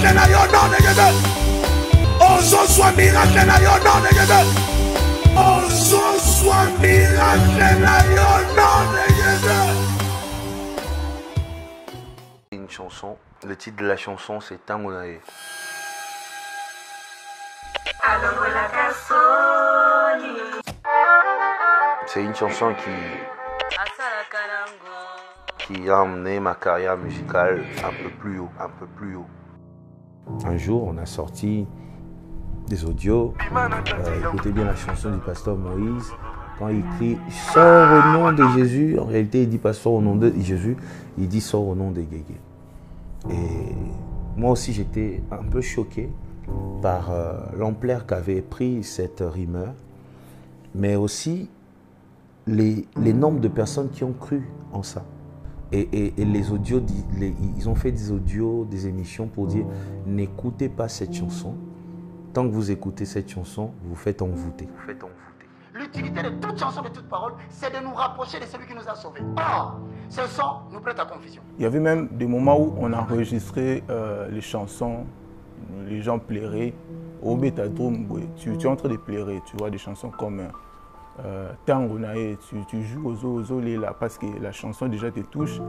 miracle na yo non de ozo soit miracle na yo non de ozo soit miracle na yo non de Une chanson, le titre de la chanson c'est Tangonae. C'est une chanson qui a emmené ma carrière musicale un peu plus haut. Un jour, on a sorti des audios. Écoutez bien la chanson du pasteur Moïse. Quand il crie « Sors au nom de Jésus », en réalité, il ne dit pas « Sors au nom de Jésus », il dit « Sors au nom de Guégué ». Et moi aussi, j'étais un peu choqué par l'ampleur qu'avait pris cette rumeur, mais aussi les nombres de personnes qui ont cru en ça. Et les audios, ils ont fait des audios, des émissions pour dire n'écoutez pas cette chanson. Tant que vous écoutez cette chanson, vous faites envoûter. L'utilité de toute chanson, de toute parole, c'est de nous rapprocher de celui qui nous a sauvés. Or, ce son nous prête à confusion. Il y avait même des moments où on enregistrait les chansons, les gens pleuraient. Au Betadroom, tu es en train de pleurer, tu vois des chansons comme Tangonae, tu joues aux là parce que la chanson déjà te touche,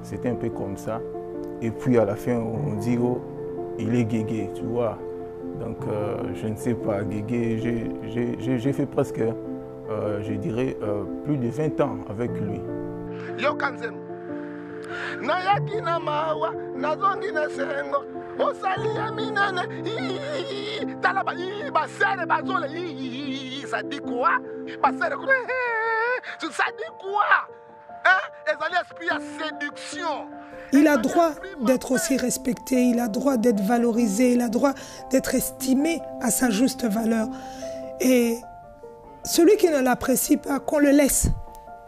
c'était un peu comme ça. Et puis à la fin, on dit oh, il est Guégué, tu vois. Donc je ne sais pas, Guégué, j'ai fait presque, je dirais, plus de 20 ans avec lui. Ça dit quoi? Ça dit quoi? Séduction. Il a droit d'être aussi respecté, il a droit d'être valorisé, il a droit d'être estimé à sa juste valeur. Et celui qui ne l'apprécie pas, qu'on le laisse.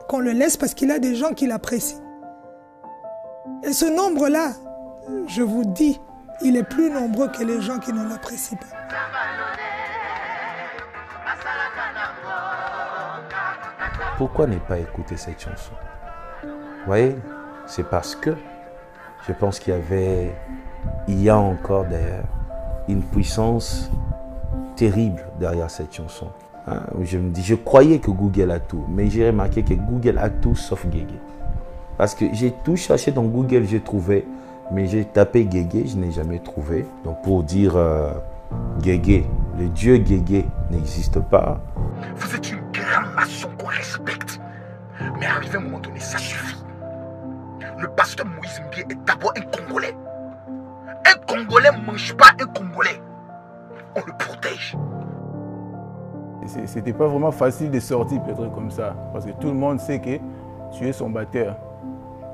Qu'on le laisse parce qu'il a des gens qui l'apprécient. Et ce nombre-là, je vous dis, il est plus nombreux que les gens qui ne l'apprécient pas. Pourquoi ne pas écouter cette chanson? Vous voyez, c'est parce que je pense qu'il y a encore d'ailleurs une puissance terrible derrière cette chanson. Hein, je croyais que Google a tout, mais j'ai remarqué que Google a tout sauf Guégué. Parce que j'ai tout cherché dans Google, j'ai trouvé, mais j'ai tapé Guégué, je n'ai jamais trouvé. Donc pour dire Guégué, le dieu Guégué n'existe pas. Vous êtes une grande nation qu'on respecte. Mais arrivé à un moment donné, ça suffit. Le pasteur Moïse Mbie est d'abord un Congolais. Un Congolais ne mange pas un Congolais. On le protège. C'était pas vraiment facile de sortir peut-être comme ça. Parce que tout le monde sait que tu es son batteur.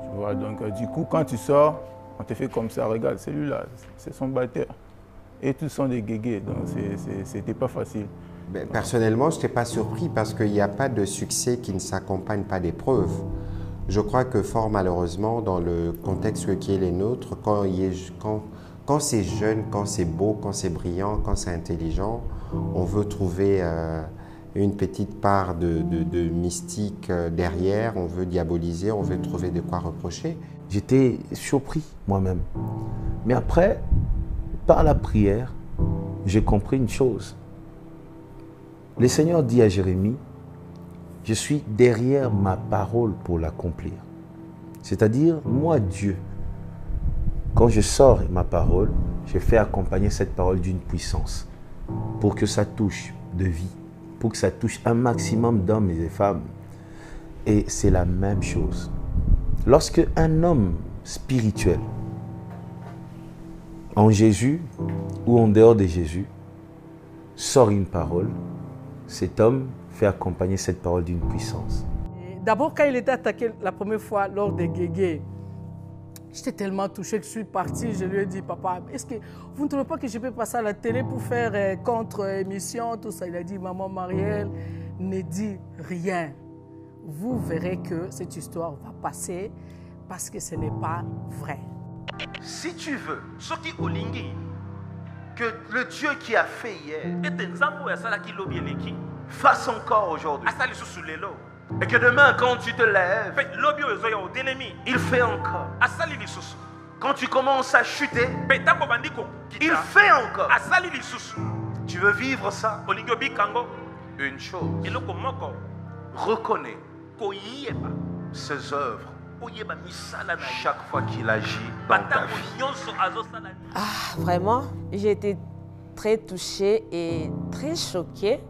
Tu vois, donc du coup, quand tu sors, on te fait comme ça. Regarde, celui-là, c'est son batteur. Et tous sont des Guégués, donc c'était pas facile. Ben, personnellement, je n'étais pas surpris parce qu'il n'y a pas de succès qui ne s'accompagne pas d'épreuves. Je crois que fort malheureusement, dans le contexte qui est le nôtre, quand c'est jeune, quand c'est beau, quand c'est brillant, quand c'est intelligent, on veut trouver une petite part de mystique derrière, on veut diaboliser, on veut trouver de quoi reprocher. J'étais surpris moi-même. Mais après, par la prière, j'ai compris une chose. Le Seigneur dit à Jérémie, je suis derrière ma parole pour l'accomplir. C'est-à-dire, moi, Dieu, quand je sors ma parole, je fais accompagner cette parole d'une puissance pour que ça touche de vie, pour que ça touche un maximum d'hommes et de femmes. Et c'est la même chose. Lorsque un homme spirituel, en Jésus ou en dehors de Jésus, sort une parole, cet homme fait accompagner cette parole d'une puissance. D'abord, quand il était attaqué la première fois lors des Guégués, j'étais tellement touché que je suis parti. Je lui ai dit, papa, est-ce que vous ne trouvez pas que je peux passer à la télé pour faire contre-émission, tout ça? Il a dit, maman Marielle, ne dis rien. Vous verrez que cette histoire va passer parce que ce n'est pas vrai. Si tu veux, ce qui olingi, que le Dieu qui a fait hier fasse encore aujourd'hui. Et que demain, quand tu te lèves, il fait encore. Quand tu commences à chuter, il fait encore. Tu veux vivre ça? Une chose. Reconnais ses œuvres chaque fois qu'il agit dans ta vie. Ah, vraiment, j'ai été très touchée et très choquée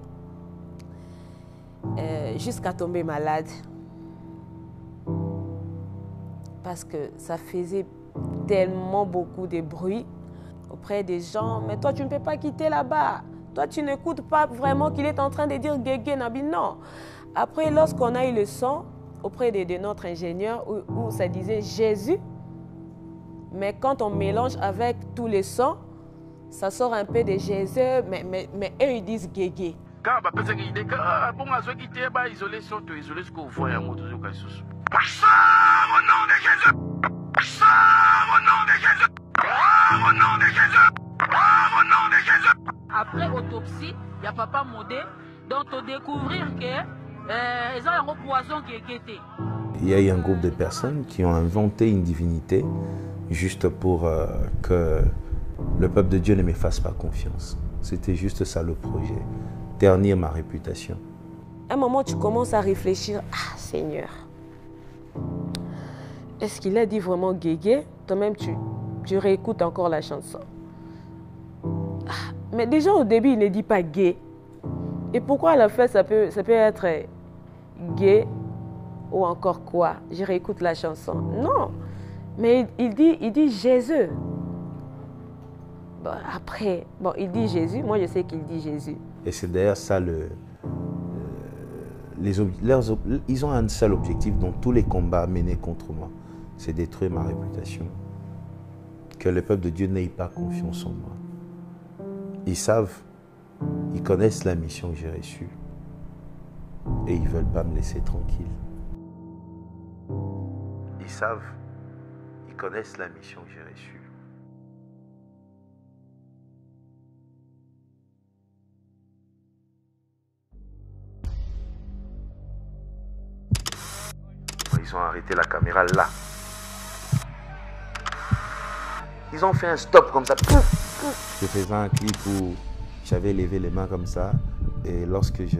jusqu'à tomber malade. Parce que ça faisait tellement beaucoup de bruit auprès des gens. Mais toi, tu ne peux pas quitter là-bas. Toi, tu n'écoutes pas vraiment qu'il est en train de dire Guégué Nabi. Non. Après, lorsqu'on a eu le son auprès de notre ingénieur où ça disait Jésus, mais quand on mélange avec tous les sons, ça sort un peu de Jésus, mais eux, ils disent Guégué. Quand on peut se dire que bon, ceux qui étaient isolés sont isolés, ce qu'on voit en moto, au nom de Jésus! Au nom de Jésus! Au nom de Jésus! Au nom de Jésus! Après autopsie, il y a papa Modé, donc on découvrir que ils ont un poison qui est guetté. Il y a eu un groupe de personnes qui ont inventé une divinité juste pour que le peuple de Dieu ne me fasse pas confiance. C'était juste ça le projet, ternir ma réputation. À un moment, tu commences à réfléchir, ah Seigneur, est-ce qu'il a dit vraiment Guégué? Toi-même, tu réécoutes encore la chanson. Ah, mais déjà au début, il ne dit pas gay. Et pourquoi à la fin, ça peut être gay ou encore quoi? Je réécoute la chanson. Non, mais il dit Jésus. Bon, après, il dit Jésus. Moi, je sais qu'il dit Jésus. Et c'est d'ailleurs ça ils ont un seul objectif dans tous les combats menés contre moi. C'est détruire ma réputation. Que le peuple de Dieu n'ait pas confiance en moi. Ils savent, ils connaissent la mission que j'ai reçue. Et ils ne veulent pas me laisser tranquille. Ils savent, ils connaissent la mission que j'ai reçue. Ils ont arrêté la caméra là. Ils ont fait un stop comme ça. Je faisais un clip où j'avais levé les mains comme ça. Et lorsque je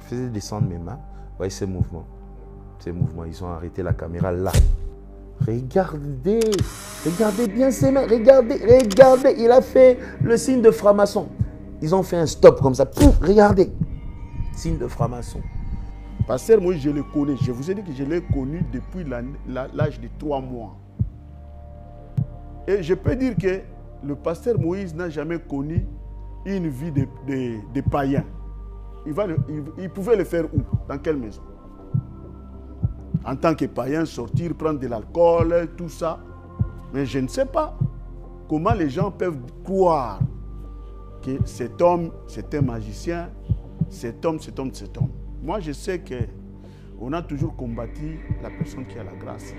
faisais descendre mes mains, vous voyez ces mouvements. Ils ont arrêté la caméra là. Regardez, regardez bien ses mains. Regardez, il a fait le signe de franc-maçon. Ils ont fait un stop comme ça. Regardez, signe de franc-maçon. Pasteur Moïse, je le connais. Je vous ai dit que je l'ai connu depuis l'âge de 3 mois. Et je peux dire que le pasteur Moïse n'a jamais connu une vie de païen. Il pouvait le faire où? Dans quelle maison? En tant que païen, sortir, prendre de l'alcool, tout ça. Mais je ne sais pas comment les gens peuvent croire que cet homme, c'est un magicien, cet homme. Moi, je sais qu'on a toujours combattu la personne qui a la grâce.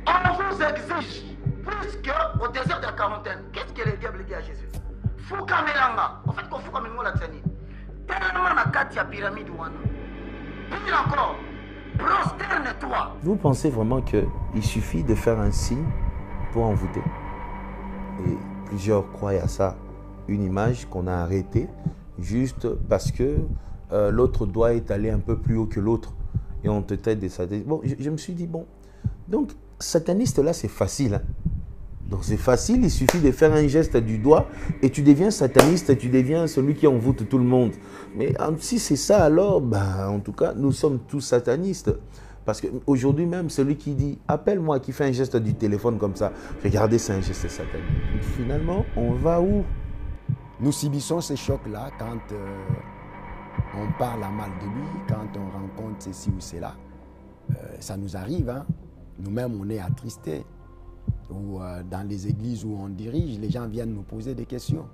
On vous exige plus qu'au désert de la quarantaine. Qu'est-ce que le diable dit à Jésus? Foukamelanga. En fait, quand Foukamelanga l'a tenu, tellement la carte y a pyramide ou puis encore, prosterne-toi. Vous pensez vraiment qu'il suffit de faire un signe pour envoûter? Et plusieurs croient à ça. Une image qu'on a arrêtée juste parce que l'autre doigt est allé un peu plus haut que l'autre et on te traite des satanistes. Bon, je me suis dit, bon, donc sataniste là c'est facile. Hein? Donc c'est facile, il suffit de faire un geste du doigt et tu deviens sataniste, tu deviens celui qui envoûte tout le monde. Mais si c'est ça alors, en tout cas, nous sommes tous satanistes. Parce qu'aujourd'hui même, celui qui dit « appelle-moi », qui fait un geste du téléphone comme ça, regardez, c'est un geste satanique. Donc, finalement, on va où? Nous subissons ces chocs-là quand on parle à mal de lui, quand on rencontre ceci ou cela. Ça nous arrive, hein. Nous-mêmes, on est attristés. Ou dans les églises où on dirige, les gens viennent nous poser des questions.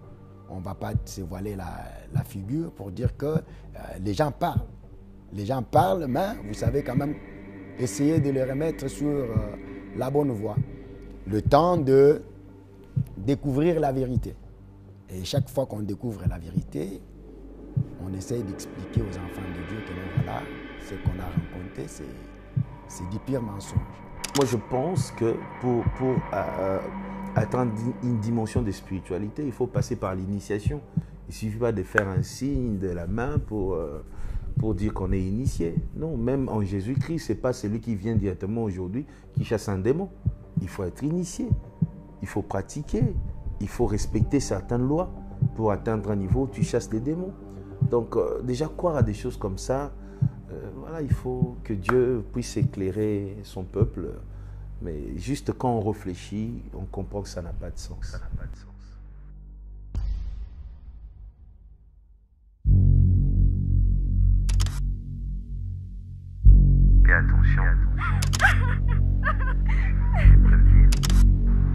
On ne va pas se voiler la figure pour dire que les gens parlent. Les gens parlent, mais vous savez quand même essayer de les remettre sur la bonne voie. Le temps de découvrir la vérité. Et chaque fois qu'on découvre la vérité, on essaye d'expliquer aux enfants de Dieu que non, voilà, ce qu'on a rencontré, c'est du pire mensonge. Moi, je pense que pour atteindre une dimension de spiritualité, il faut passer par l'initiation. Il ne suffit pas de faire un signe de la main pour dire qu'on est initié. Non, même en Jésus-Christ, ce n'est pas celui qui vient directement aujourd'hui qui chasse un démon. Il faut être initié, il faut pratiquer, il faut respecter certaines lois pour atteindre un niveau où tu chasses des démons. Donc, déjà, croire à des choses comme ça, voilà, il faut que Dieu puisse éclairer son peuple. Mais juste quand on réfléchit, on comprend que ça n'a pas de sens. Ça n'a pas de sens. Fais attention.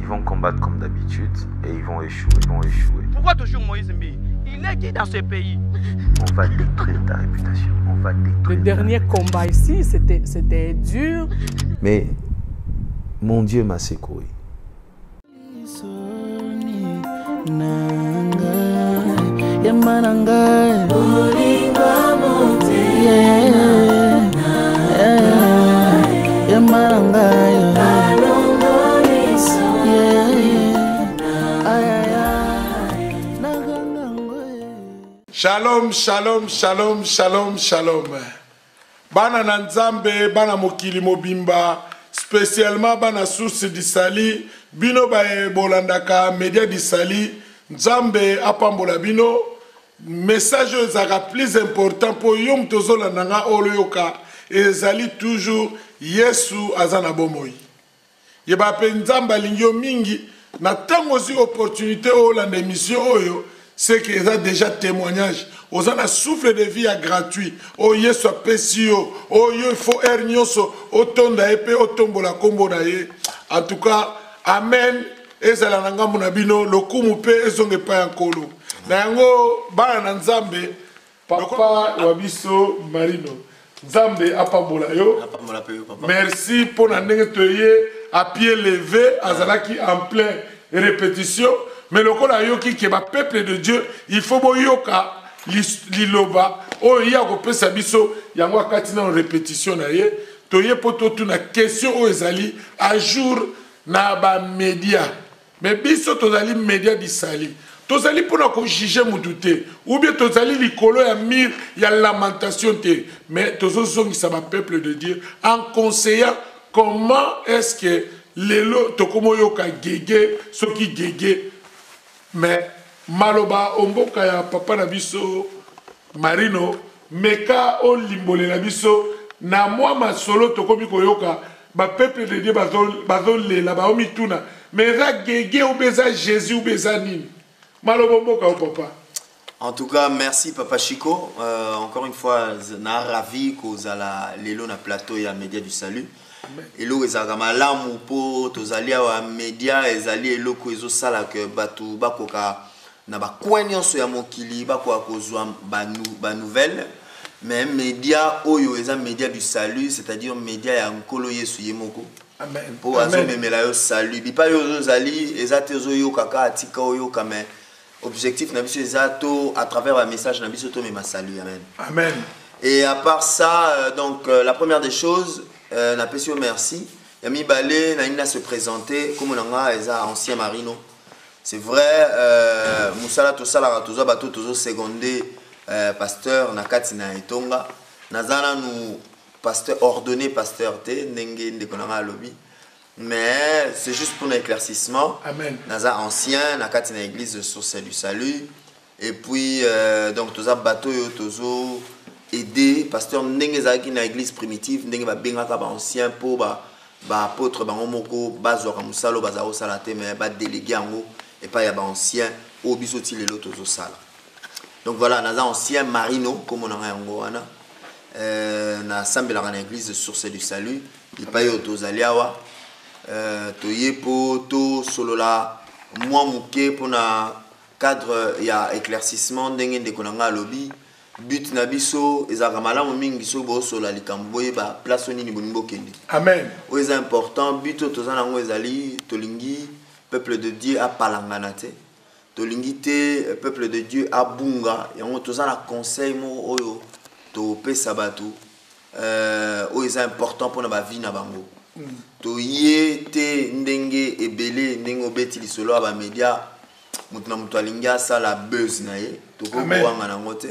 Ils vont combattre comme d'habitude et ils vont échouer. Pourquoi toujours Moïse Mbi? Il est qui dans ce pays? On va détruire ta réputation. On va détruire. Le dernier combat ici, c'était dur. Mais mon Dieu m'a secoué. Shalom, shalom, shalom, shalom, shalom. Bana na Nzambe, bana mokili mobimba, spécialement bana source di sali, bino bae bolandaka media di sali, Nzambe apambola bino, message ezaka plus important pour yom tozola nanga oloyoka, ezali toujours Yesu azana bomoi. Yeba pe Nzambe alingyo mingi, na tango zi opportunité olanda émission oyo, c'est qu'il y a déjà témoignage. Aux en a souffle de vie à gratuit. Oh Yesu a pesio. Oh il faut ernioso. Oh tonda épée. Oh tombo la combo daye. En tout cas, amen. Ezala nanga munabino. Le kumupe ezonge pa yankolo. Na yango bana na Nzambe. Papa wabiso marino. Nzambe apambola yo. Merci pour la ndenge toye à pied levé. Azalaki en plein répétition. Mais le kola yoki qui est le peuple de Dieu, il faut boyoka liloba. Oh iya ko pesa biso yango akati na répétition na ye. Toye poto tu na question o ezali à jour na ba média. Mais biso tozali média di sali. Tozali pona ko juger mututé ou bien tozali likolo ya mir ya lamentation te. Mais tozozongi sa ba peuple de Dieu en conseillant comment est-ce que lelo tokomo yoka gege soki gege. Mais maloba omboka ya papa na biso marino meka o limbole na biso na moi masolo tokomi koyoka ba peuple de Dieu bazol lela ba omituna mais za gege ou beza Jésus ou beza nini maloba omboka o papa. En tout cas, merci Papa Chico. Encore une fois, na ravi kozala lelo na plateau ya Média du Salut. Elo ezaka malamu po tozali wa media ezali eloko ezosala ke batu bakoka na bakwanyonso ya mokili bakoka kozwa ba nouvelle mais media oyo eza Média du Salut, c'est-à-dire media ya nkolo Yesu yemoko. Amen. Po azo memela yo salut bipa yo zali ezatezo yo kaka atika oyo kame objectif na biso ezato à travers un message na biso to mema salut. Amen. Amen. Et à part ça donc la première des choses na pesio merci. Yami Balé na se présenter comme on a eza ancien marino. C'est vrai musala to sala tozo bato tozo secondé pasteur na katina etonga. Nazana nous pasteur ordonné pasteur te ndenge ndekonanga lobby. Mais c'est juste pour un éclaircissement. Amen. Naza ancien na katina église Source du Salut et puis donc toza bato yo tozo aider pasteur ndenge zaki na église primitive ndenge ba bengaka ba ancien po ba apôtre bango moko bazwa musalo bazao sala te mais ba délégué yango et pas ya ba ancien o biso ti lelo tozo sala. Donc voilà naza ancien marino comme on a yango wana na sambela na église Source du Salut il pa yo tozali awa toye po to solola moi muke pour na cadre ya éclaircissement ndenge ndekonanga lobby. But na biso ezaka malamu mingi so bo sola likambo ba place nini bonimbo kende. Amen. O est important but tozana ngo ezali tolingi peuple de Dieu a palangana te. Tolingi te peuple de Dieu a bunga yango tozana conseil mo oyo to pesa batu o est important pour na ba vie na bango. toye te ndenge ebele ndenge obeti lisolo ya bamédia moto na moto alingi asala buzz na ye tokobwanga nango te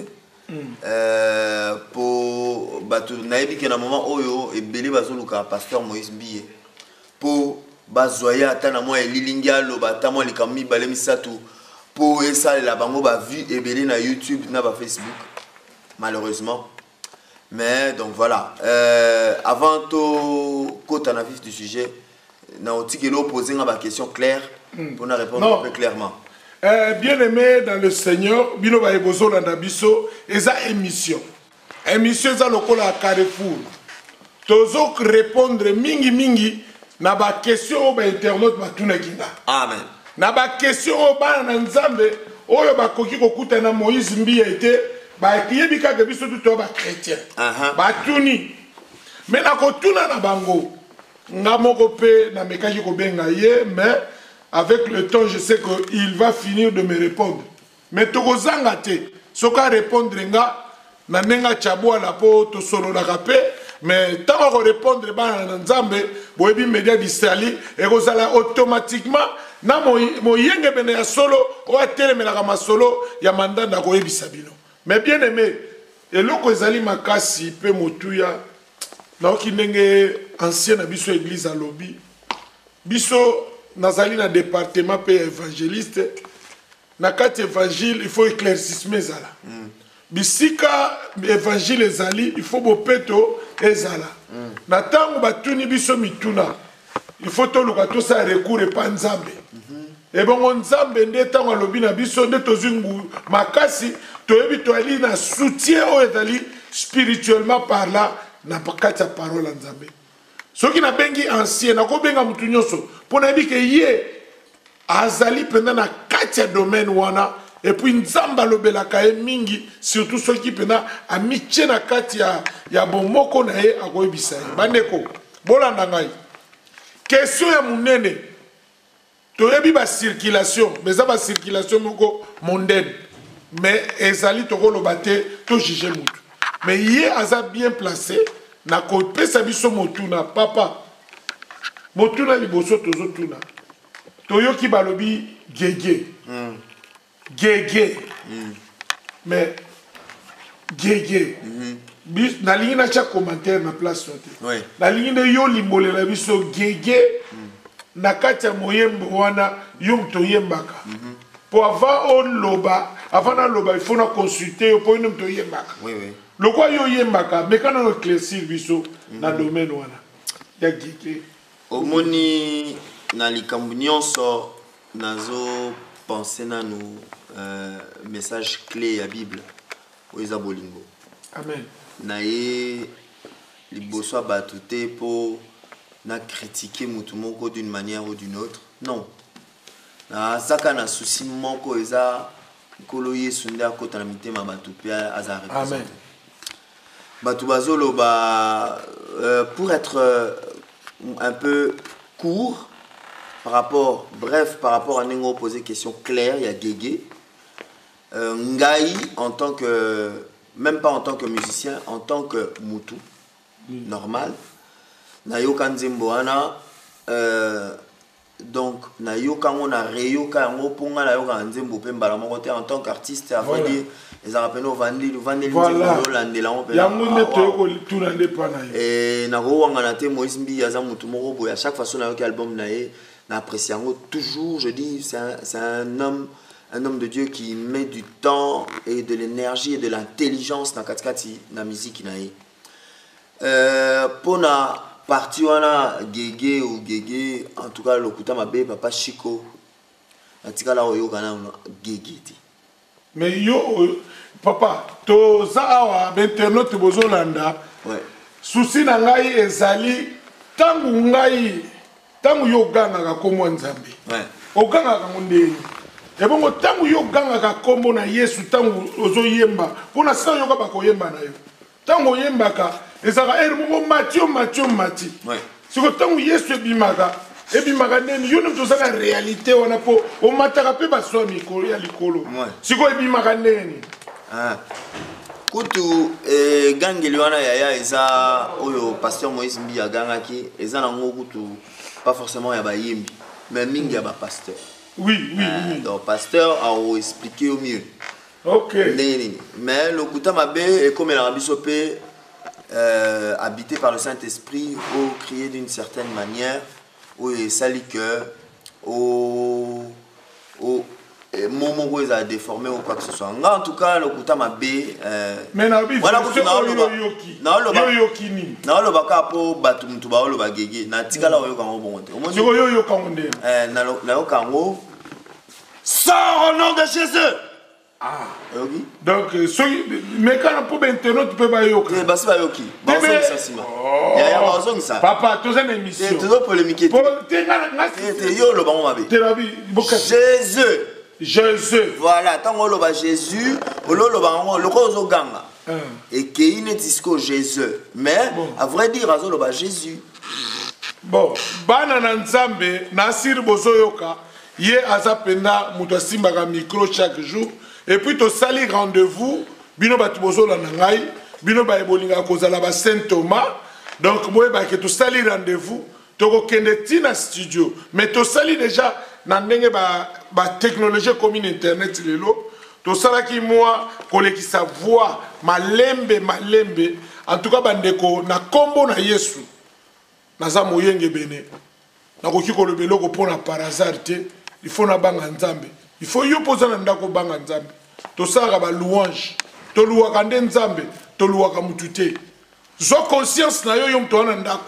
po bato nayebi ke na moment oyo ebele bazoluka pasteur Moïse Mbiye po bazwa ye ata na mwa elilingi aloba ata mwa likambo mibale misato po esalela bango bavue ebele na YouTube na Facebook malheureusement. Mais donc voilà, avant tout kota na vif du sujet, na otikelo poser ma question claire pour nous répondre un peu clairement. Bien aimé dans le Seigneur, bino ba ebozo landa biso eza émission. Émission za lokola Carrefour. Tozo répondre mingi na ba question ba internaute ba tuna kinga. Amen. Na ba question ba na Nzambe oyo ba koki kokuta na Moïse Mbiye été ba kiyebi ka biso tout ba chrétien. Ba tuni. Mais na ko tuna na bango. Nga moko pe na mekaji ko benga ye mais avec le temps, je sais qu'il va finir de me répondre. Mais tokozanga te, soka répondre nga, na nenga chabwa la po to solo la rapé, mais tant qu'on répondre ba na nzambe, boyebi média di sali, et kozala automatiquement na mo yenge bene ya solo, o atelemela ka masolo ya mandanda ko yebisa bino. Mais bien aimé, eloko ezali makasi pe motuya, na okindenge ancien na biso église à lobby, biso nazali na département pe évangéliste na kati évangile il faut éclaircissement ezala bisika évangile ezali il faut bopeto ezala na tango batuni biso mituna il faut toluka tosa recours pa nzambe et bongo nzambe nde tango alobi na biso nde tozungu makasi toyebi toali na soutien oyo ezali spirituellement parlant na kati ya parole nzambe. Ce qui n'a bengi ancien, n'a pas benga mutu nyonso. Pour na que ye azali pendant na katia domaine wana et puis nzamba lobela kae mingi surtout ceux qui pendant a miche na katia ya bomoko na ye akoyebisa ye. Bandeko, bolanda ngai. Question ya munene. Toyebi ba circulation, mais ça ba circulation moko mondaine. Mais ezali toko lobate to juger mutu. Mais ye aza bien placé. Na kopesa biso motuna papa motuna liboso tozotuna toyoki balobi gege mais gege bis na ligne na chaque commentaire na place noté na ligne de yo limbole la biso gege na kati ya moyembo wana yo toyembaka pour avant on loba avant na loba il faut na consulter pour nous toyembaka le quoi yo yembaka mais quand on éclaircir biso na domaine wana ya gike omoni na likambo nyonso nazo penser na nous message clé ya Bible oza bolingo amen na ye liboso bato te po na critiquer mutu moko d'une manière ou d'une autre non na saka na souci moko eza kolo yesu nda kota na mitema bato pe aza représenter Batubazolo, pour être un peu court, par rapport à Nengo poser question claire, il y a Gege. Ngai, en tant que, même pas en tant que musicien, en tant que Mutu, normal. Nayo Kanzimboana, donc, Nayo Kangona Reyo Kango Ponga, Nayo Kanzimbo Pembalamote, en tant qu'artiste, à vrai dire. Les Arapeno Vandil, voilà. Et Moïse Mbiye à chaque façon avec album n'apprécie toujours. Je dis c'est un homme de Dieu qui met du temps et de l'énergie et de l'intelligence dans katikati na musique nae. Pour na partie wana Gege ou Gege en tout cas lokuta mabe papa Chico. Atika la oyo kana Gege. Mais yo papa to za awa internaute bozolanda souci na ngai ezali tangu yo ganga ka kombo nzambe oganga ka ndeni ebongo tangu yo ganga ka kombo na Yesu tangu ozoyemba pona sa yo ka bakoyemba na yo tangu oyembaka ezaka ermo mati siko tangu Yesu ebimaka neni yo nto zaka réalité wana po o mataka pe baswa mikolo ya likolo siko ebimaka neni kutu gangeli wana yaya eza oyo pasteur Moïse Mbi ya gangaki eza nango kutu pas forcément ya bayimbi mais mingi ya ba pasteur. Oui. Donc pasteur a expliqué au mieux. OK. Mais le kuta mabe est comme la bisopé habité par le Saint-Esprit ou crié d'une certaine manière ou sali que au Momo a déformé ou quoi que ce soit. En tout cas, le kuta mabe mais na bi voilà yoki ni na lo baka po batu mutu ba lo ba gege na tikala oyo kango bonte omoni yo kango nde na yo kango sors au nom de Jésus. Ah, oui. Donc, mais quand on peut internet, tu peux pas yoki. Eh, basi ba yoki. Ya bazong ça. Papa, tu as une émission. Tu dois polémiquer. Yo lo bango mabe. Jésus. Voilà, tant on lo ba Jésus, lo bango lo ko zo ganga. Et que il disco Jésus. Mais à vrai dire azo lo ba Jésus. Bon, bana na nzambe na sir bozo yoka. Ye azapenda muto simbaka micro chaque jour. Et puis tu sali rendez-vous, bino batu bozola na ngai, bino ba ebolinga kozala ba Saint Thomas. Donc moi ba que tu sali rendez-vous, to ko kende tina studio, mais tu sali déjà na ndenge ba technologie comme internet lelo, to sala ki moi koleki sa voix malembe. En tout cas bandeko na kombo na Yesu. Naza moyenge bene. Na ko kiko lebelo ko pona par hasard te, il faut na banga nzambe. Il faut y poser un ndako banga nzambe. To sara ba louange. To louaka nde nzambe, to louaka mutute. Zo conscience na yo mto wana ndako.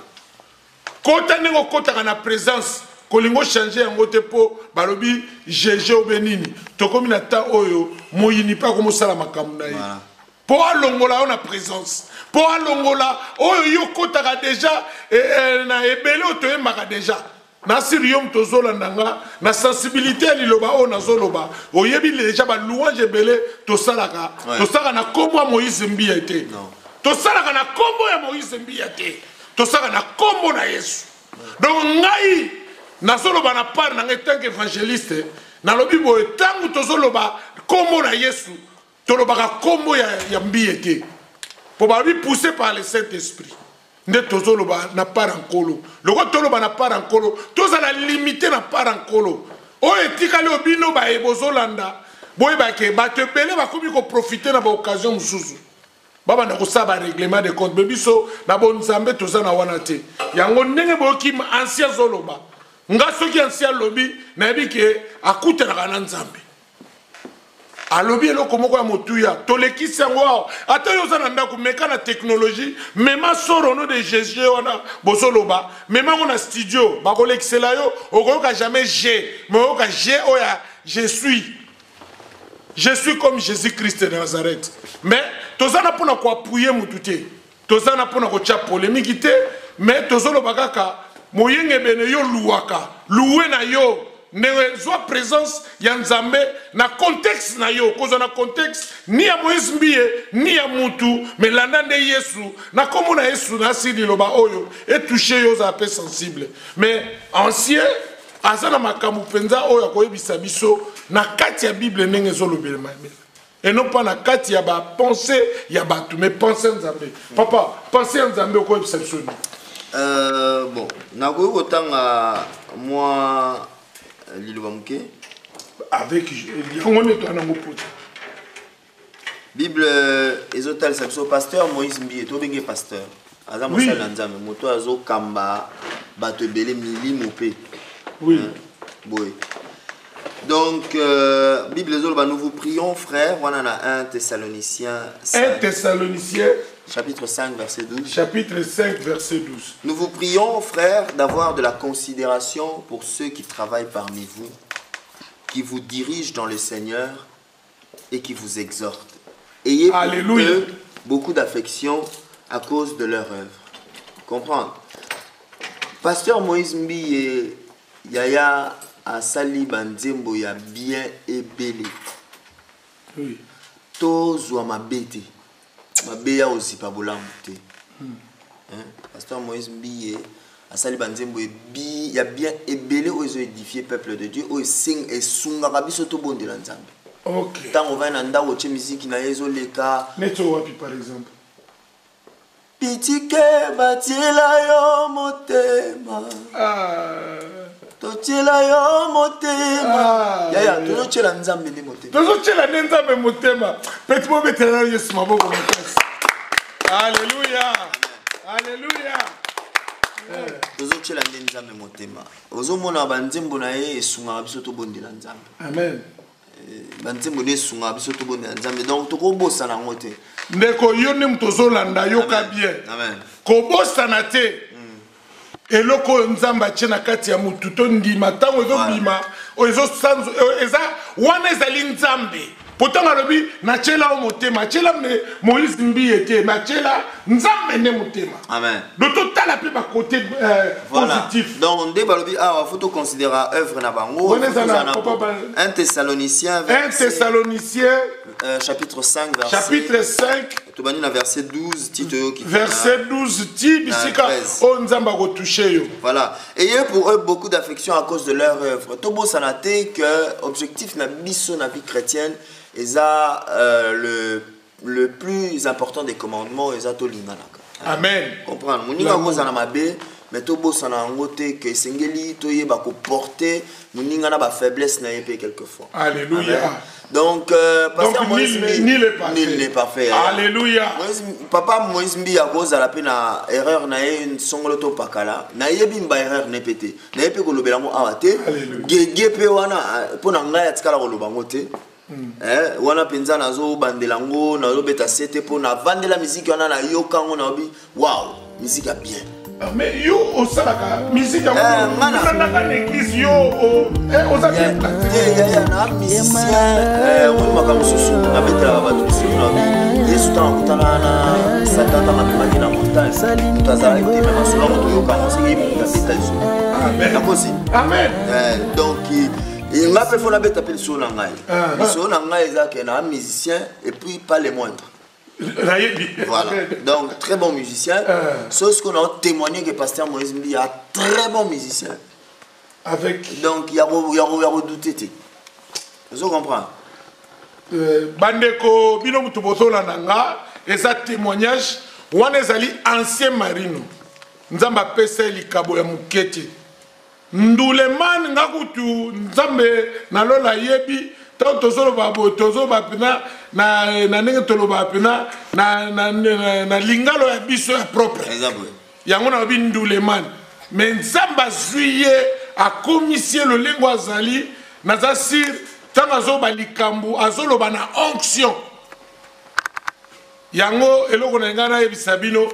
Kota nengo kota na présence, kolingo changer yango te po balobi GG obenini. To komi na ta oyo moyini pa ko mosala makambo na ye. Po alongola na présence. Po alongola oyo yo kota ka déjà na ebele o to yemaka déjà. Na sirium tozola nanga na sensibilité liloba o nazoloba oyebi déjà ba louange belé to salaka na kombo Moïse Mbiete to salaka na kombo ya Moïse Mbiete to salaka na kombo na Yesu. Donc ngai nazoloba na part na tant qu'évangéliste na lobi boye tangu tozoloba kombo na Yesu to loba kombo ya Mbiete pour ba lui pousser par le Saint-Esprit. Nde tozoloba na part en colo. Loko toloba na part en colo. Tozala limité na part en colo. O etikali obino ba ebozolanda. Boy ba ke ba te belé ba komi ko profiter na ba occasion mususu. Baba na ko saba règlement de compte bebiso na bon nzambe tozana wana te. Yango ndenge boki ancien zoloba. Nga soki ancien lobi na bi ke akutela kana nzambe. Alobi eloko moko ya motuya tolekisi yango ata yo zana ndako meka na technologie mema soro no de Jésus wana bozoloba mema ngona studio bakolekisela yo okoyoka jamais mais okoyoka oya je suis comme Jésus-Christ de Nazareth. Mais tozana pona ko appuyer mutu te tozana pona ko tia polémique te mais tozoloba kaka moyenge bene yo luwaka loué na yo ne soit présence ya nzambe na contexte na yo kozo na contexte ni ya Moïse Mbie ni ya mutu mais landa nde Yesu na komo na Yesu na sidi loba oyo et toucher yo za peu sensible mais ancien azana makamu penza oyo akoyebisa biso na kati ya Bible ndenge zolobelema et non pas na kati ya ba pensée ya batu mais pensée nzambe papa pensée nzambe okoyebisa biso bon na ko kotanga moi avec Bible ezotal sabso pasteur Moïse Mbi to benge pasteur aza mosala nzambe moto azo kamba bato belé milimo pe oui boy donc Bible ezoloba nous vous prions frères voilà na 1 Thessaloniciens chapitre 5 verset 12 chapitre 5 verset 12 nous vous prions frères d'avoir de la considération pour ceux qui travaillent parmi vous qui vous dirigent dans le Seigneur et qui vous exhortent. Ayez pour eux beaucoup d'affection à cause de leur œuvre. Comprendre. Pasteur Moïse Mbi et Yaya Asali Banzembo ya bien ebele. Oui. Tozwa mabete. Mabeya aussi pas bolamu te. Pasteur Moïse Mbi Asali Banzembo ya bien ebele ozo édifier peuple de Dieu o sing et sunga biso to bondela nzambe. Ok. Tant on va en anda oche musique na yezo leka. Neto wapi par exemple. Pitike batila yo motema. Tochela yo motema. Ya tochela nzambe ni motema. Tochela nzambe motema. Petit mo betela Yesu maboko makasi. Alléluia. Alléluia. Tochela nzambe motema. Ozomona banzembo na ye esunga biso to bondela nzambe. Amen. Banzembo ne sunga biso to bondela nzambe. Donc tokobosa na ngote. Ndeko yo ne mtozolanda yoka bien. Amen. Kobosa na te. Eloko nzamba tshena kati ya mutu to ndima tango ezo bima ezo sanzo eza wana ezali nzambe potanga lobi na tshela o motema tshela me Moïse mbi ete na tshela nzambe ne motema. Amen. Donc total pe ba côté positif. Donc nde balobi ah faut to considérer œuvre na bango. 1 Thessaloniciens chapitre 5 verset chapitre 5 to bani na verset 12 Tito qui verset 12 ti bisika o nzamba ko toucher yo. Voilà. Ayez pour eux beaucoup d'affection à cause de leur œuvre. Tobo sanate que objectif na biso na vie chrétienne eza le plus important des commandements eza to linganaka. Amen. Comprendre. Moninga koza na mabe mais tobo sana ngote que sengeli to yeba ko porter moninga na ba faiblesse na yepé quelquefois. Alléluia. Amen. Donc pasteur Moïse nul n'est parfait. Alléluia. Papa Moïse mbi ya koza la pe na erreur na ye songolo to pakala na yebi mba erreur ne pété. Na yepé ko lobela mo awate. Gege pe wana pona ngai atikala ko lobango te. Wana penza nazo bandelango nazo beta sete pona vandela musique wana na yokango na obi wow musique a bien. Mais yo osalaka musique ya ngana l'église yo osaka na musicien on maka mususu na betela ba tu sura yesu ta kutana na satata mapimaki na montagne tazala ite na masolo to yokango siki na beta yesu. Amen. Nakosi. Amen. Donc il m'a fait la bête appelée sur la maille. Sur la maille, il un musicien et puis pas les moindres. Voilà. Donc, très bon musicien. Sauf ce qu'on a témoigné que Pasteur Moïse Mbi a très bon musicien. Avec. Donc, il y a redouté. Vous comprenez? Bandeko, bino mutubozo la nanga, et ça témoignage, wana ezali ancien marino. Nzamba pese likabo ya mukete. Nduleman ngakutu nzambe na lola yebi tanto solo babo tozo bapina na nenge tolo bapina na lingalo ya biso ya propre yango na bi nduleman mais nzamba zuye a commissionné le lingua zali na za sir tanga zo balikambu azolo bana onction yango eloko na ngana yebisa bino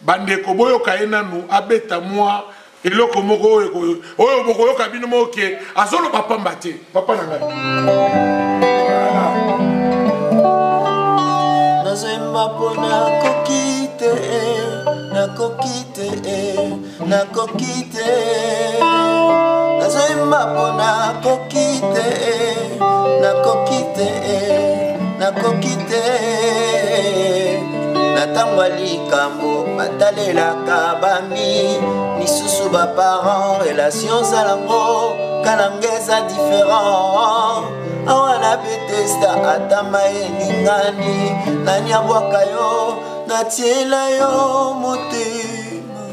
bandeko boyo kaena nu abeta moi eloko moko oyo boko yoka bino moke azolo papa mbate papa na ngai nazemba pona kokite nazemba pona kokite natangwa likambo batalelaka bami misusu baparent relation zalango kanangeza différent awana betesta atama elingani nani abwaka yo natiela yo motema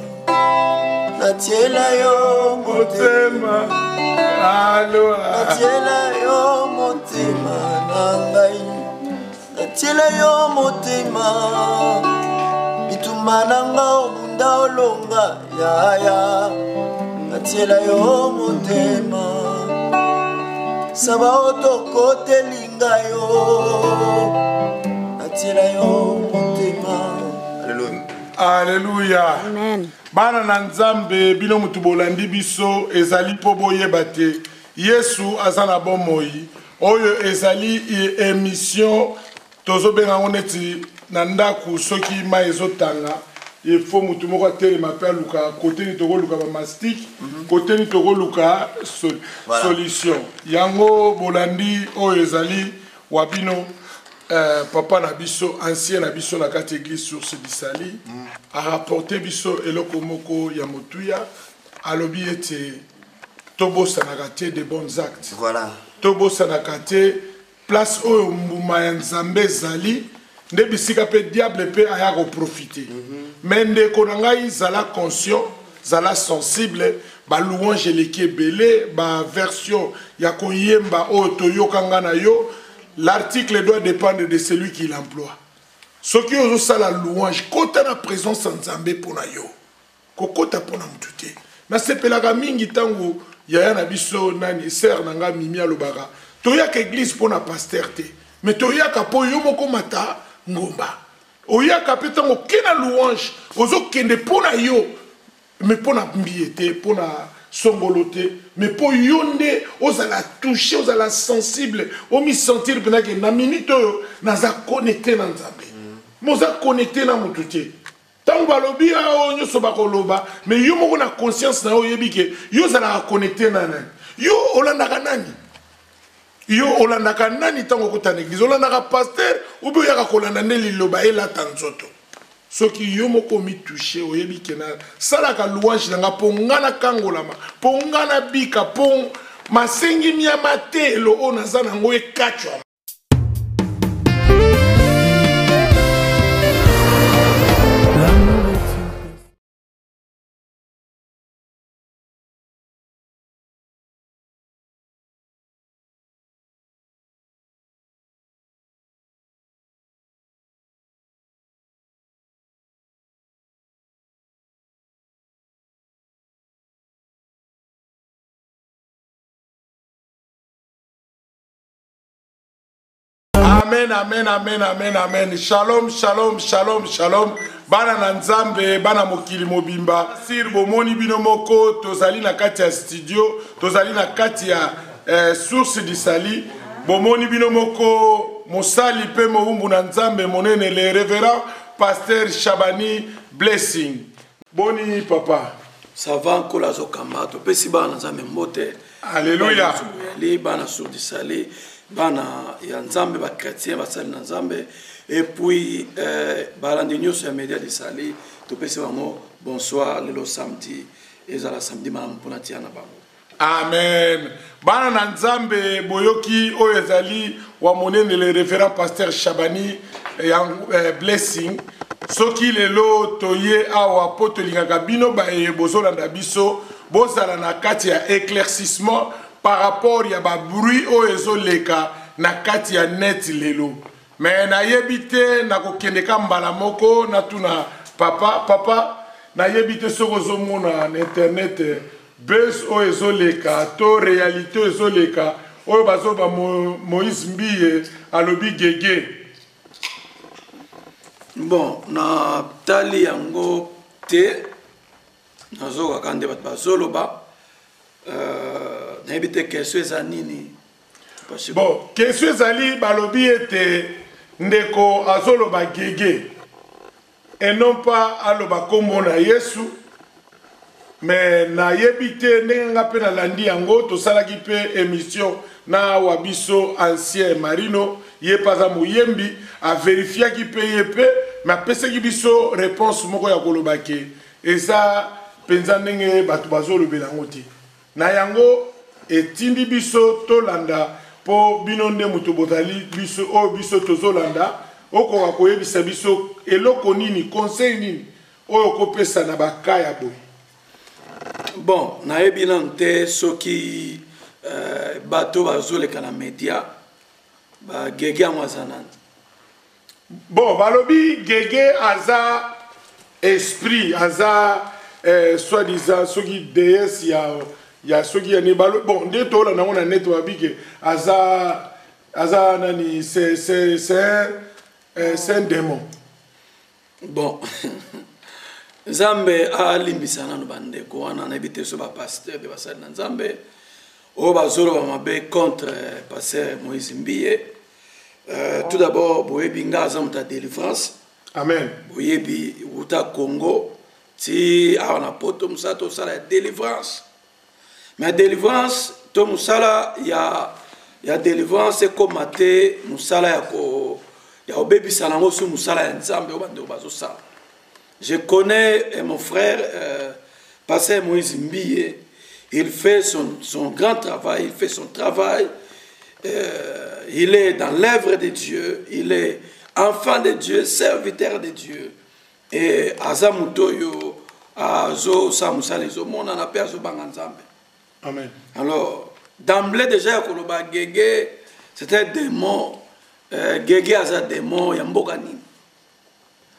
alo natiela yo motema nangai natiela yo motema bitumba nanga obunda olonga yaya natiela yo motema saba otokotelinga yo natiela yo motema. Alléluia. Amen. Bana na nzambe bino mutu bolandi biso ezali po boyeba te Yesu azana bomoi oyo ezali émission tozobenga neti na ndaku soki ma ezotanga il faut mutu moko telema pe luka côté ni toko luka ba mastic côté ni toko luka solution yango bolandi oyo ezali wabino papa na biso ancien na biso na kati église sur ce bisali a rapporté biso eloko moko ya motuya alobi ete tobo sanakate de bons actes. Voilà. Tobo sanakate place oyo mbuma ya nzambe ezali nde bisika mpe diable mpe aya koprofite me ndeko na ngai zala conscient zala sensible balouange eleki ebele baversion ya koyemba oyo toyokanga na yo. L'article doit dépendre de celui qui l'emploie. Ce qui est aussi la louange, quand on a présence en Zambé pour na yo, kokota pour na mutute. Na sepelaka mingi tango yaya na biso nani ser nanga mimi alobara. Toya ka église pour na pasteur te, mais toya ka po yo moko mata ngomba. Oya ka petango kena louange, ozo kende pour na yo, mais pour na mbiete, pour na songoloté, mais pour yonde, on a la toucher, on a la sensible, on m'y sentir pendant que na minute on a connecté dans Zambé, on a connecté dans mon touché. Tant balobi on yo soba koloba, mais yo mo na conscience na yo yebike, yo za la connecté na nani, yo olanda kanani, yo olanda kanani tango kota l'église, olanda pasteur ou bien yaka kolanda neli loba ela tanzoto. Ce qui yo moko mi touché oyebi kena sala ka louange nanga pongana kangolama pongana bika pong masengi miamate lo ona zana ngoye kachwa. Amen, amen, amen, amen, amen. Shalom, shalom, shalom, shalom. Bana na nzambe, bana mokili mobimba. Sir bomoni bino moko, tozali na kati ya studio, tozali na kati ya source di sali. Bomoni bino moko, mosali pe moumbu na nzambe monene le révérend pasteur Shabani Blessing. Boni papa. Ça va encore zo kamato, pesi bana nzambe mbote. Alléluia. Bana source di sali. Bana ya nzambe ba chrétien basali na nzambe et puis balandi nyonso ya média de sali topesi bango bonsoir lelo samedi ezala samedi malamu mpona tia na bango. Amen. Bana na nzambe boyoki oyo ezali wa monene le révérend pasteur Shabani Blessing soki lelo toye awa po tolingaka bino baye bozolanda biso bozala na kati ya éclaircissement par rapport ya ba bruit o ezoleka na kati ya net lelo. Mais na yebite na kokende ka mbala moko na tuna papa na yebite soko zomona na internet buzz o ezoleka to réalité o ezoleka o bazoba Moïse Mbiye alobi gege. Bon na tali yango te nazoka kande bat bazoloba n'habite question ezanini. Bon, question ezali balobi ete ndeko azoloba gege et non pas aloba kombo na Yesu, mais na yebite nenga pe na landi yango to salaki pe émission na wabiso ancien Marino ye paza muyembi a vérifier ki pe yepe mais pese ki biso réponse moko ya koloba ke eza penza ndenge batu bazolobela ngoti na yango etindi biso tolanda po bino nde mutu bozali biso o biso tozolanda okoka koyebisa biso eloko nini conseil nini oyo kopesa na bakaya boye. Bon nayebi nanu te soki bato bazoleka na media bagege yango aza nani. Bon balobi gege aza esprit aza soi-disant soki déesse ya soki ya nebalo bon nde tola nango na net wabike aza nani c'est un démon. Bon nzambe alimbisa nanu bandeko wana nayebi te so bapasteur de basali na nzambe oyo bazoloba mabe contre pasteur Moïse Mbiye. Tout d'abord boyebi nga aza moto ya délivrance. Amen. Boyebi uta Congo ti awa na poto mosala tosala ya délivrance. Mais délivrance to mosala ya délivrance ekoma te mosala ya obebisa nango so mosala ya nzambe oyo bandeko bazosala. Je connais mon frère pasteur Moïse Mbiye. Il fait son grand travail, il fait son travail. il est dans l'œuvre de Dieu, il est enfant de Dieu, serviteur de Dieu. Et Azamutoyo, Azo Samusalezo, mon anape Azo Banganzambe. Amen. Alors, d'emblée déjà, Koloba Gege, c'était un démon. Gege Aza démon, Yamboka Nini.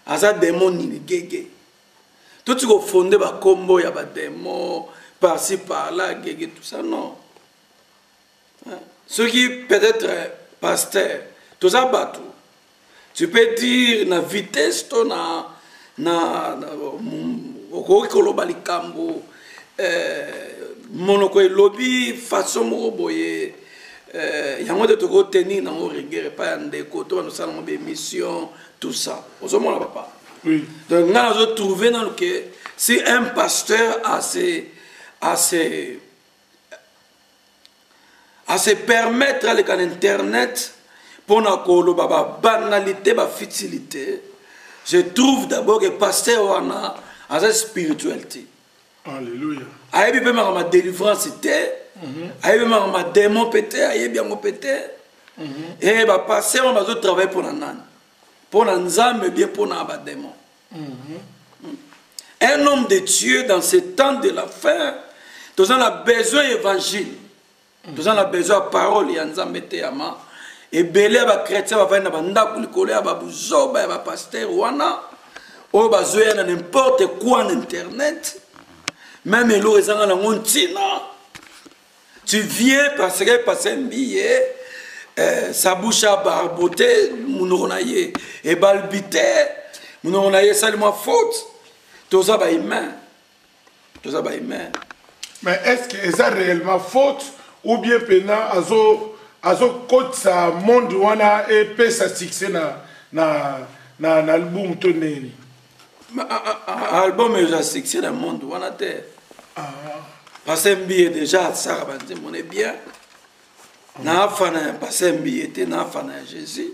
Aza démon Nini, Gege. Tout ce qu'on fondé, Combo, Yaba démon, par-ci, par-là, Gege, tout ça, non. Ceux qui peut-être pasteur, tout ça, bateau. Tu peux dire la vitesse, monoko lobby façon moboye yango de toko tenir na regret pas ndeko to nous salons des missions tout ça au moins papa oui donc on a trouvé dans que si un pasteur a se permettre avec internet pour na ko baba banalité ba futilité. Je trouve d'abord que pasteur wana a sa spiritualité. Alléluia. Aïe bien ma délivrance était, aïe bien ma démon pété, aïe bien mon pété. Et bah pasteur on va travailler pour nan, pour nzambe bien pour na ba démon. Un homme de Dieu dans ce temps de la fin, tous on a besoin d'évangile, tous on a besoin de parole et nzambe te ama. Et belé ba chrétien va venir banda kulikole ba buzo ba pasteur wana o ba zoya na n'importe quoi en internet même le ezanga na ngontina tu viens parce que passer un billet sa bouche a barboté munonaye et balbité munonaye seulement faute tout ça ba humain mais est-ce que c'est réellement faute ou bien pena azo kotsa monde wana et peut sa succès na album to neni album est succès dans monde wana te parce que billet déjà ça va dire mon est bien na fana parce que billet te na fana Jésus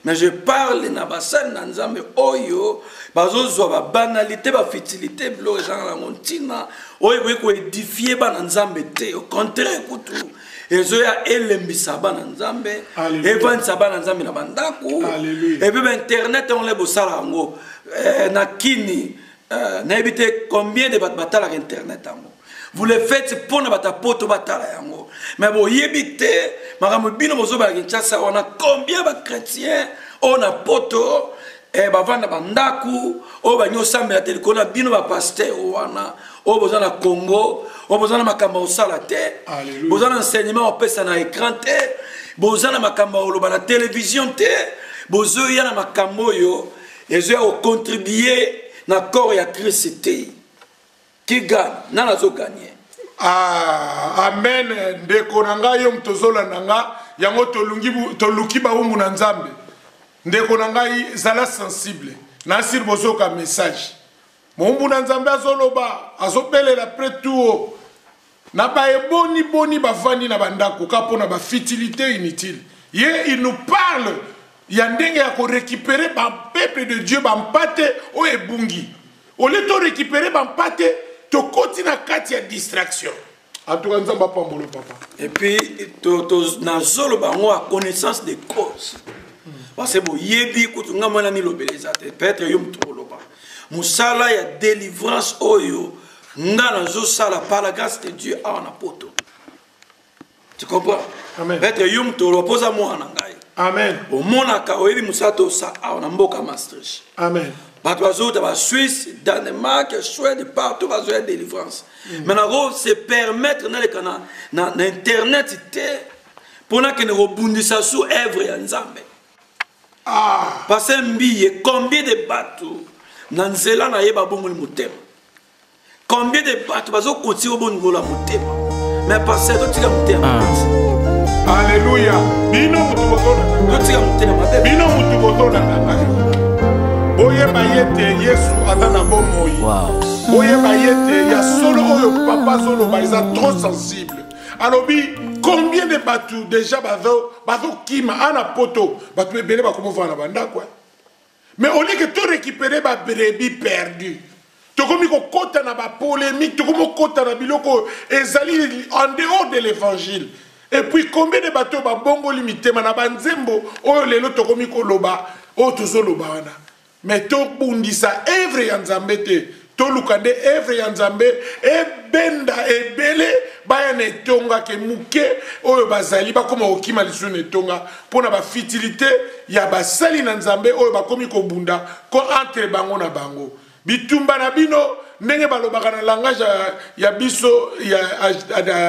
mais je parle na basan na nzambe oyo bazo zo ba banalité ba futilité blo gens la montina oyo ko édifier ba nzambe te au contraire kutu ezoya elembisa bana nzambe evanisa bana nzambe na bandako et puis internet on le bosala ngo na kini na ebite combien de batala internet ngo vous le faites pour na batapoto batala yango mais bo yebite makambo bino bozo ba Kinshasa on a combien de chrétiens on a poto e bavanda bandako o banyo sambe la telekona bino ba pasteur wana o bozana Congo o bozana makamba osala te bozana enseignement on pesa na écran te bozana makamba oloba na télévision te bozo ya na makambo yo ezo ya contribuer na corps ya Christ te qui gagne na zo gagner amen ndeko nanga yo mtozola nanga yango toluki ba umu na nzambe ndeko nanga zala sensible na sir bozoka message Mombu na nzambe azoloba azopelela près tout na ba eboni boni bavandi na bandako kapo na ba futilité inutile. Il nous parle ya ndenge ya ko récupérer ba peuple de Dieu ba mpate o ebungi. Au lieu de récupérer ba mpate to continue kati ya distraction. En tout cas nzamba pambolo papa. Et puis na zolo bango a connaissance des causes. Parce que bo yebi kutunga mwana ni lobeleza te peut-être yom toloba. Musala ya délivrance oyo ngana zo sala par la grâce de Dieu a na poto. Tu comprends? Amen. Peut-être yom tolo posa mwana ngai. Amen. Au monaka oyebi musato sa a na mboka Maastricht. Amen. Bato bazo ba Suisse, Danemark, Suède partout bazo ya délivrance. Maintenant se permettre na le kana na internet te pona que ne rebondissa sous œuvre ya Nzambe. Ah, parce que mbiye combien de bateaux na nzela na yeba bongo motema. Combien de bateaux bazo continuer bongo la motema. Mais parce que tu as motema. Alléluia. Bino mutu botona. Tu as motema. Bino mutu botona. Oye bayete Yesu atana bomoyi. Wow. Oye bayete ya solo oyo papa solo ba ils sont trop sensibles. Alors combien de bateaux déjà bateau kima ana poto bateau bele ba comment faire na banda quoi. Mais au lieu que tu récupérer ba brebis perdu. Tu comme ko kota na ba polémique, tu comme kota na biloko ezali en dehors de l'évangile. Et puis combien de bateaux ba bongo limité mana banzembo oyo lelo tokomi ko loba o tozo loba wana. Mais to bundisa evre ya Nzambe te. To lukande evre ya Nzambe e benda e bele baya ne tonga ke muke oyo bazali ba koma okima lisu ne tonga pona ba fitilité ya basali na Nzambe oyo ba komi ko bunda ko entre bango na bango. Bitumba na bino ndenge balobaka na langage ya biso ya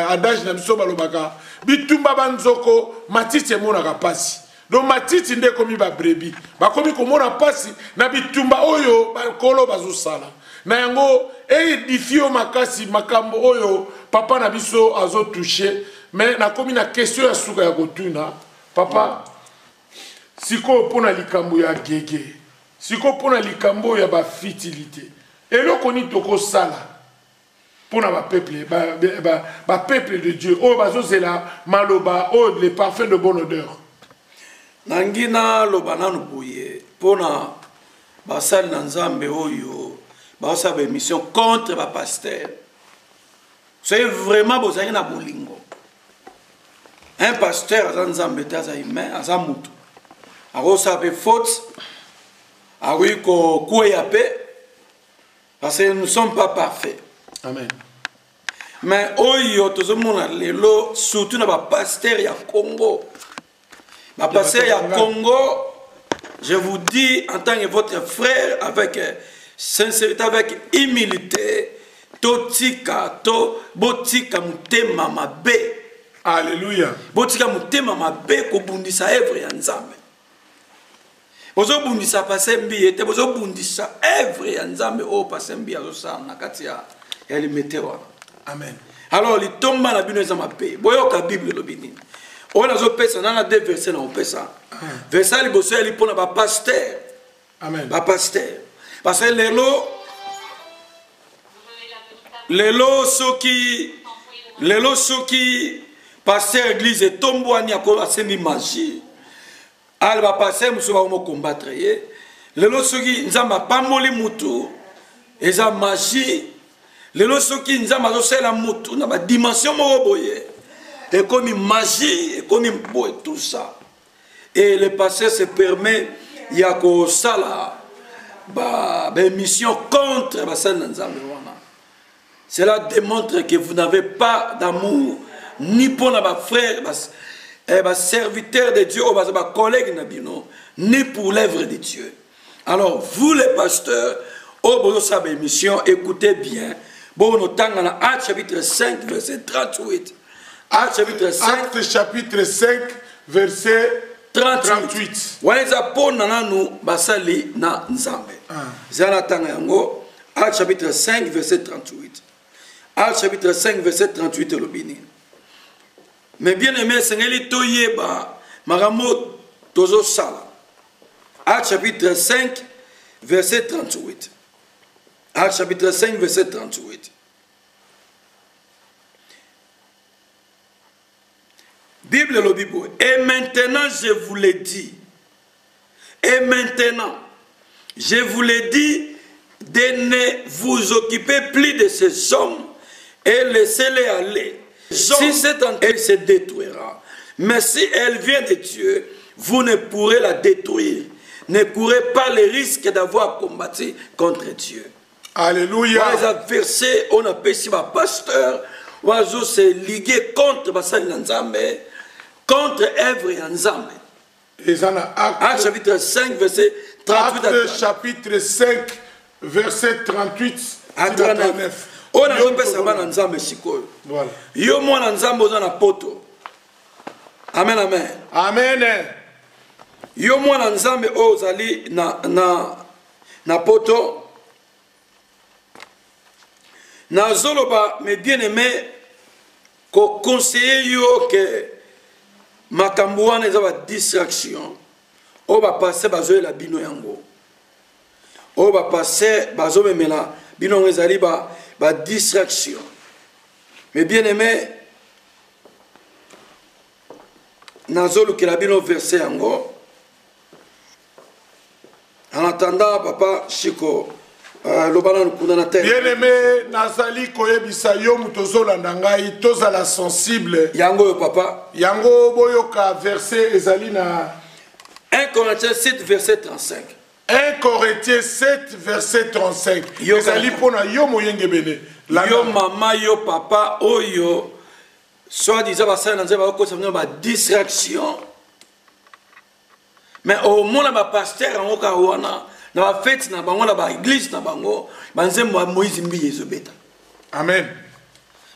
adage na biso balobaka bitumba banzoko matiti emonaka pasi. Donc matiti nde komi ba brebi bakomi komona pasi na bitumba oyo bakolo bazosala na yango edifio makasi makambo oyo papa na biso azo touché mais na komi na question ya suka ya kotuna papa siko pona likambo ya gege siko pona likambo ya ba fitilité eloko ni toko sala pona ba peuple ba peuple de Dieu o bazozela maloba o les parfums de bonne odeur nangina loba nanu boye pona basali na Nzambe oyo basala ba mission contre ba pasteur c'est vraiment bozali na bolingo un pasteur aza Nzambe te aza humain aza mutu akosa pe faute awi ko kuya pe parce que nous ne sommes pas parfaits. Amen. Mais oyo tozomona lelo surtout na ba pasteur ya Congo. Ba pasteur ya Congo, je vous dis en tant que votre frère avec sincérité, avec humilité, totika to botika mutema mabe. Alléluia. Botika mutema mabe ko bundisa evre ya Nzambe. Bozo bundisa pasembi ete bozo bundisa evre ya Nzambe o pasembi azosa na kati ya limetewa. Amen. Alors li tomba na bino ezama pe. Boyoka Bible lo binini. On a pesa na deux versets na pesa. Verset li boso li pona ba pasteur. Amen. Ba pasteur. Parce que lelo soki pasteur église tombo ani akola semi magie. Al ba passer muso ba mo combattre ye. Lelo soki Nzamba pamoli mutu eza magie. Lelo soki Nzamba zo sela mutu na ba dimension mo boye. Et comme une magie, et comme une beau et tout ça. Et le pasteur se permet, il y a que ça là, une mission contre la scène d'Nzambe. Cela démontre que vous n'avez pas d'amour, ni pour nos frères, les serviteurs de Dieu, ou les collègues, ni pour l'œuvre de Dieu. Alors, vous les pasteurs, au bout de sa mission, écoutez bien. Bon, nous avons Actes chapitre 5, verset 38. Actes chapitre 5, chapitre 5 verset 38. Waiza pona nanu basali na Nzambe. Zana tanga yango Actes chapitre 5 verset 38. Actes chapitre 5 verset 38 lobini. Mais bien aimé sengeli toyeba maramo tozo sala. Actes chapitre 5 verset 38. Actes chapitre 5 verset 38. Bible le Bible. Et maintenant je vous l'ai dit. Et maintenant je vous l'ai dit de ne vous occupez plus de ces hommes et laissez-les aller. Si cette entrée se détruira, mais si elle vient de Dieu, vous ne pourrez la détruire. Ne courez pas le risque d'avoir combattu contre Dieu. Alléluia. Verset, on appelle ici ma pasteur, oiseau se liguer contre Basali Nzambe, contre Èvre et Nzambe. Actes chapitre 5, verset 38 à 39. Chapitre 5, verset 38 à 39. On a un peu ça va Nzambe sikoyo. Voilà. Yo mo Nzambe oza na poto. Amen, amen. Amen. Yo mo Nzambe ozali na poto. Na zoloba mes bien-aimés ko conseiller yo que makambo wana eza ba distraction. O ba passer bazo la bino yango. O ba passer bazo memela bino ezali ba distraction. Mais bien aimé, nazolo que la bino verset yango. En attendant, papa Chico Bien-aimé, nazali koyebisa yo mutozolanda ngai tozala sensible. Yango papa. Yango boyoka verset ezali na 1 Corinthiens 7 verset 35. 1 Corinthiens 7 verset 35. Ezali pona yo moyenge bene. Yo mama yo papa oyo soit disant basala na nzeba ko samna ba distraction. Mais au moins ba pasteur en oka wana na ba fête na bango na ba église na bango ba nzembo ya Moïse mbi ezobeta. Amen.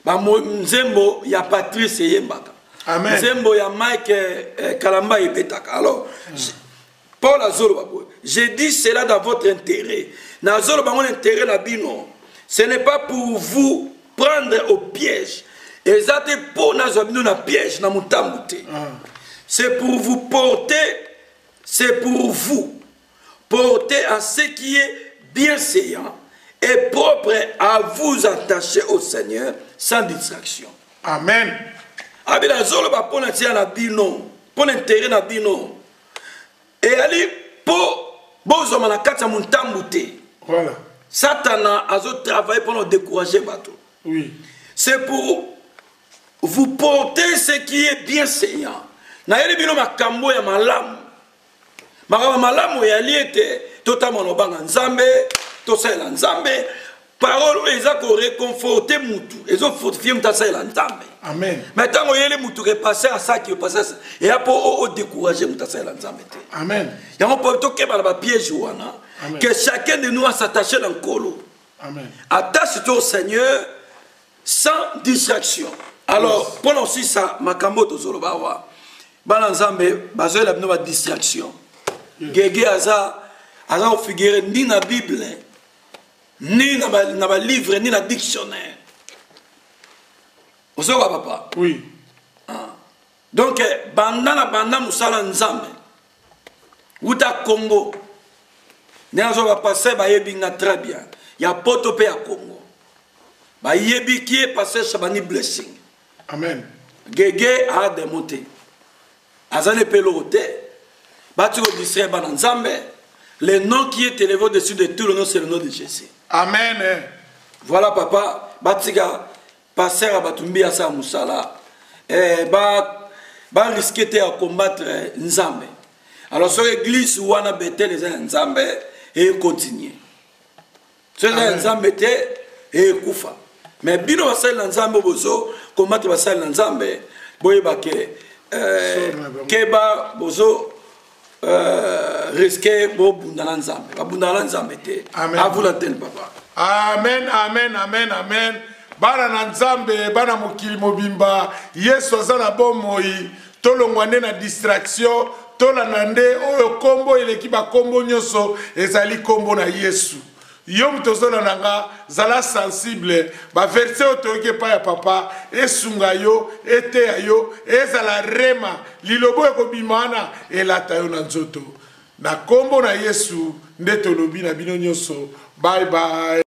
Ba nzembo ya Patrice yembaka. Amen. Nzembo ya Mike Kalamba yebetaka. Alors Paul azolo j'ai dit cela dans votre intérêt. Na zolo bango intérêt na bino. Ce n'est pas pour vous prendre au piège. Exactement pour na zobino na piège na mutamute. C'est pour vous porter, c'est pour vous porter à ce qui est bienséant et propre à vous attacher au Seigneur sans distraction. Amen. Abila zolo ba pona tia na bino, pona intérêt na bino. Et ali po bozo manakata mutamute. Voilà. Satan a travaillé pour nous décourager bateau. Oui. C'est pour vous porter ce qui est bien saignant. Na yeli bino makambo ya malamu. Makamba malamu ya liete totalement no banga nzambe, tosala nzambe. Parole eza ko réconforter mutu. Ezo fortifier mutasala nzambe. Amen. Maintenant yeli mutu repasser à ça qui passe et a pour décourager mutasala nzambe. Amen. Yango pour toke ba piège wana. Amen. Que chacun de nous a s'attaché dans le colo. Amen. Attache-toi au Seigneur sans distraction. Alors, pendant aussi ça, makambo tozolo bawa. Balanzambe, bazoe la bino ba distraction. Gege aza figure ni na Bible, ni na ba livre, ni na dictionnaire. Ozo papa. Oui. Donc, banda musala nzambe. Uta Congo. Nous va passer très bien. Il y a poto pe à Congo. Ba yebi qui est passé Chabani blessing. Amen. Gege a démonté. Azane pelote. Ba tu distraire bananzambe. Le nom qui est élevé au-dessus de tout le nom c'est le nom de Jésus. Amen. Voilà papa. Batiga passer à Batumbi à sa musala. Ba risquer à combattre Nzambe. Alors sur l'église où on a bêté les Nzambe et continuer. C'est un Nzambe et kufa. Mais bino basal Nzambe bozo combattre basal Nzambe boyeba ke keba bozo risquer bo bundana Nzambe. Ba bundana Nzambe te. À vous l'antenne papa. Amen, amen, amen, amen. Bana na Nzambe, bana mokili mobimba, Yesu azana bomoi, tolongwane na distraction. Tola nande oyo kombo eleki ba kombo nyoso ezali kombo na Yesu. Yo mtozola nanga zala sensible ba verset otoke pa ya papa esunga yo ete yo ezala rema lilobo ekobimana elata yo na nzoto. Na kombo na Yesu nde tolobi na bino nyoso. Bye bye.